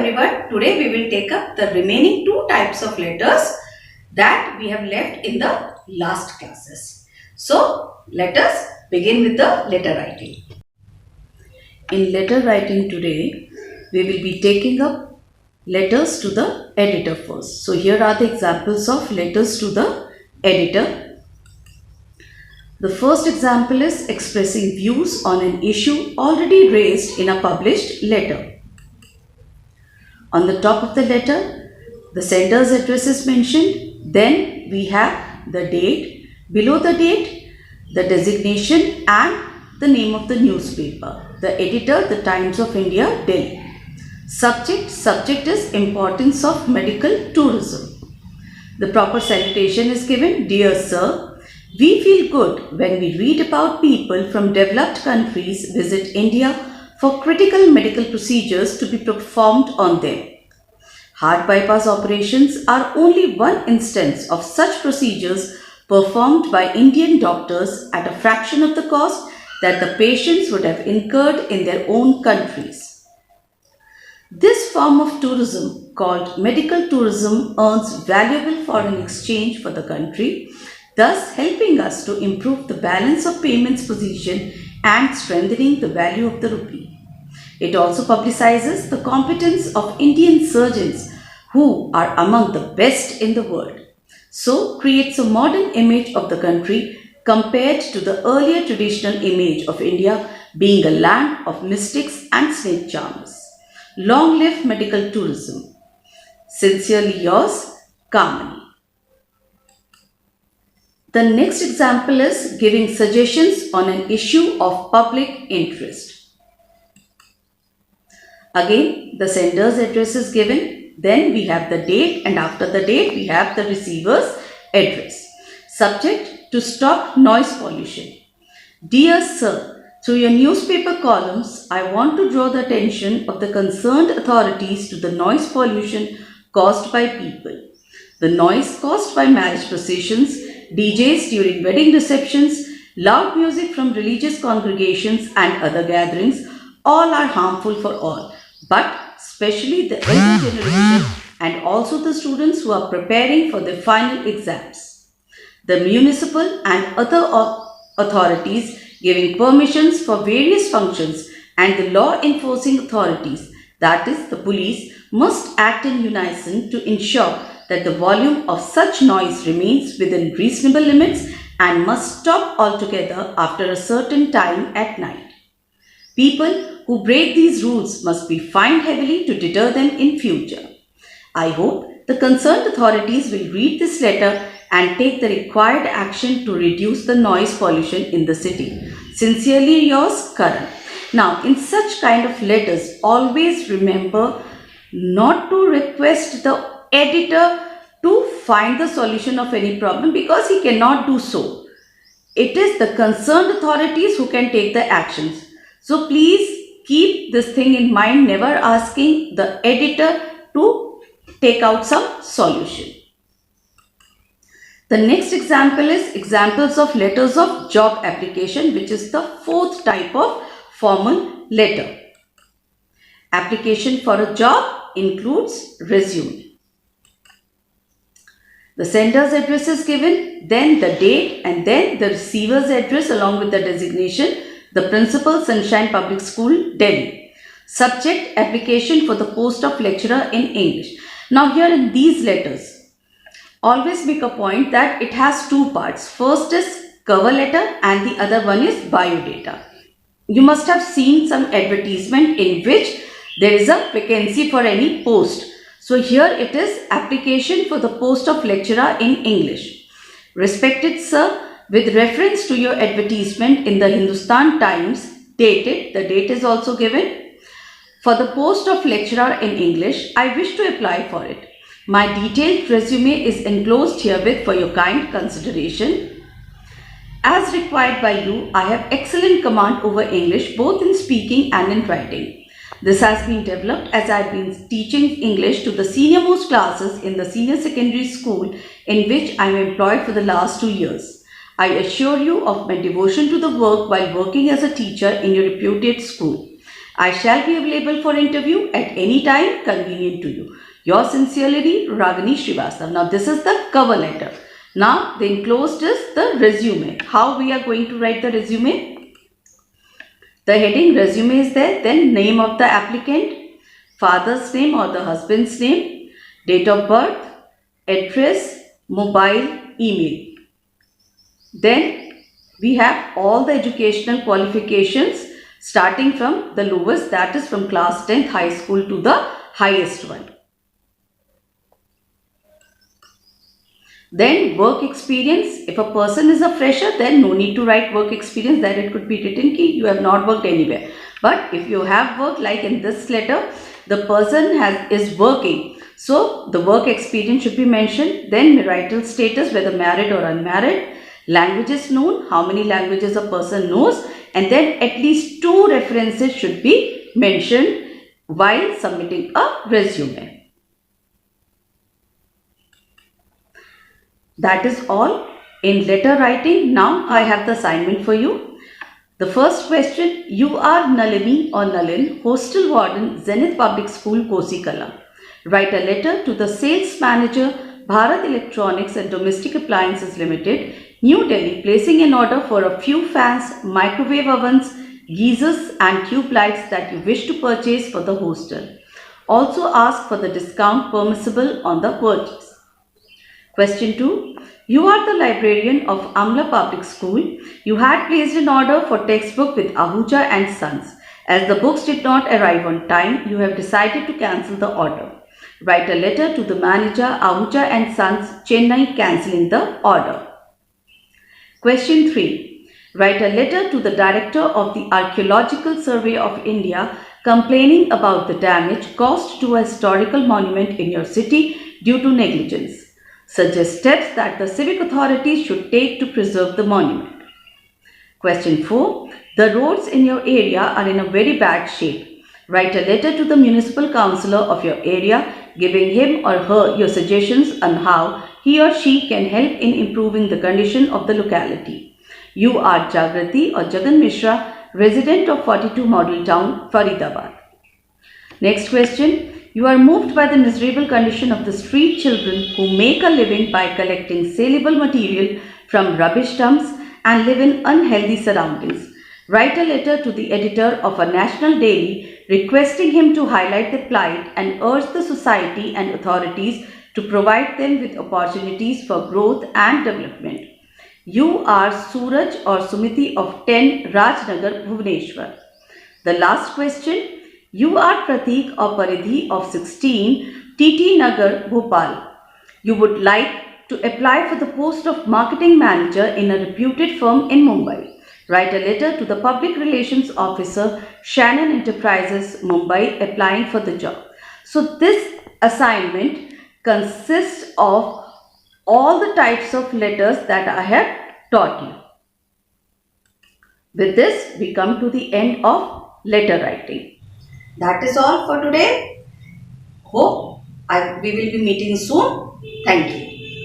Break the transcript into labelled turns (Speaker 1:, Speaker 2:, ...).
Speaker 1: everyone. Today we will take up the remaining two types of letters that we have left in the last classes. So let us begin with the letter writing. In letter writing today, we will be taking up letters to the editor first. So here are the examples of letters to the editor. The first example is expressing views on an issue already raised in a published letter. On the top of the letter, the sender's address is mentioned. Then we have the date. Below the date, the designation and the name of the newspaper. The editor, The Times of India, Delhi. Subject is importance of medical tourism. The proper salutation is given. Dear Sir, we feel good when we read about people from developed countries visit India for critical medical procedures to be performed on them. Heart bypass operations are only one instance of such procedures performed by Indian doctors at a fraction of the cost that the patients would have incurred in their own countries. This form of tourism, called medical tourism, earns valuable foreign exchange for the country, thus helping us to improve the balance of payments position and strengthening the value of the rupee. It also publicizes the competence of Indian surgeons who are among the best in the world. So creates a modern image of the country compared to the earlier traditional image of India being a land of mystics and snake charmers. Long live medical tourism. Sincerely yours, Kamini. The next example is giving suggestions on an issue of public interest. Again, the sender's address is given. Then we have the date, and after the date we have the receiver's address. Subject: to stop noise pollution. Dear Sir, through your newspaper columns, I want to draw the attention of the concerned authorities to the noise pollution caused by people. The noise caused by marriage processions, DJs during wedding receptions, loud music from religious congregations and other gatherings, all are harmful for all, but especially the elder generation and also the students who are preparing for their final exams. The municipal and other authorities giving permissions for various functions and the law enforcing authorities, that is the police, must act in unison to ensure that the volume of such noise remains within reasonable limits and must stop altogether after a certain time at night. People who break these rules must be fined heavily to deter them in future. I hope the concerned authorities will read this letter and take the required action to reduce the noise pollution in the city. Sincerely yours, Karan. Now, in such kind of letters, always remember not to request the editor to find the solution of any problem, because he cannot do so. It is the concerned authorities who can take the actions. So please keep this thing in mind, never asking the editor to take out some solution. The next example is examples of letters of job application, which is the fourth type of formal letter. Application for a job includes resume. The sender's address is given, then the date, and then the receiver's address along with the designation, the principal, Sunshine Public School, Delhi. Subject: application for the post of lecturer in English. Now here in these letters, always make a point that it has two parts. First is cover letter and the other one is biodata. You must have seen some advertisement in which there is a vacancy for any post. So here it is application for the post of lecturer in English. Respected sir, with reference to your advertisement in the Hindustan Times, dated, the date is also given, for the post of lecturer in English, I wish to apply for it. My detailed resume is enclosed herewith for your kind consideration. As required by you, I have excellent command over English both in speaking and in writing. This has been developed as I have been teaching English to the senior most classes in the senior secondary school in which I am employed for the last 2 years. I assure you of my devotion to the work while working as a teacher in your reputed school. I shall be available for interview at any time convenient to you. Yours sincerely, Ragini Srivastav. Now this is the cover letter. Now the enclosed is the resume. How we are going to write the resume? The heading resume is there, then name of the applicant, father's name or the husband's name, date of birth, address, mobile, email. Then we have all the educational qualifications starting from the lowest, that is from class 10th high school, to the highest one. Then work experience. If a person is a fresher, then no need to write work experience, that it could be written ki you have not worked anywhere. But if you have worked, like in this letter, the person is working, so the work experience should be mentioned. Then marital status, whether married or unmarried. Languages known, how many languages a person knows, and then at least 2 references should be mentioned while submitting a resume. That is all in letter writing. Now I have the assignment for you. The first question, you are Nalini or Nalin, hostel warden, Zenith Public School, Kosikala. Write a letter to the sales manager, Bharat Electronics and Domestic Appliances Limited, New Delhi, placing an order for a few fans, microwave ovens, geysers and tube lights that you wish to purchase for the hostel. Also ask for the discount permissible on the purchase. Question 2. You are the librarian of Amla Public School. You had placed an order for textbook with Ahuja and Sons. As the books did not arrive on time, you have decided to cancel the order. Write a letter to the manager, Ahuja and Sons, Chennai, cancelling the order. Question 3. Write a letter to the director of the Archaeological Survey of India complaining about the damage caused to a historical monument in your city due to negligence. Suggest steps that the civic authorities should take to preserve the monument. Question 4. The roads in your area are in a very bad shape. Write a letter to the municipal councillor of your area giving him or her your suggestions on how he or she can help in improving the condition of the locality. You are Jagrati or Jagan Mishra, resident of 42 Model Town, Faridabad. Next question. You are moved by the miserable condition of the street children who make a living by collecting saleable material from rubbish dumps and live in unhealthy surroundings. Write a letter to the editor of a national daily requesting him to highlight the plight and urge the society and authorities to provide them with opportunities for growth and development. You are Suraj or Sumiti of 10 Rajnagar, Bhubaneswar. The last question. You are Pratik or Paridhi of 16 TT Nagar, Bhopal. You would like to apply for the post of marketing manager in a reputed firm in Mumbai. Write a letter to the public relations officer, Shannon Enterprises, Mumbai, applying for the job. So this assignment consists of all the types of letters that I have taught you. With this, we come to the end of letter writing. That is all for today. Hope we will be meeting soon. Thank you.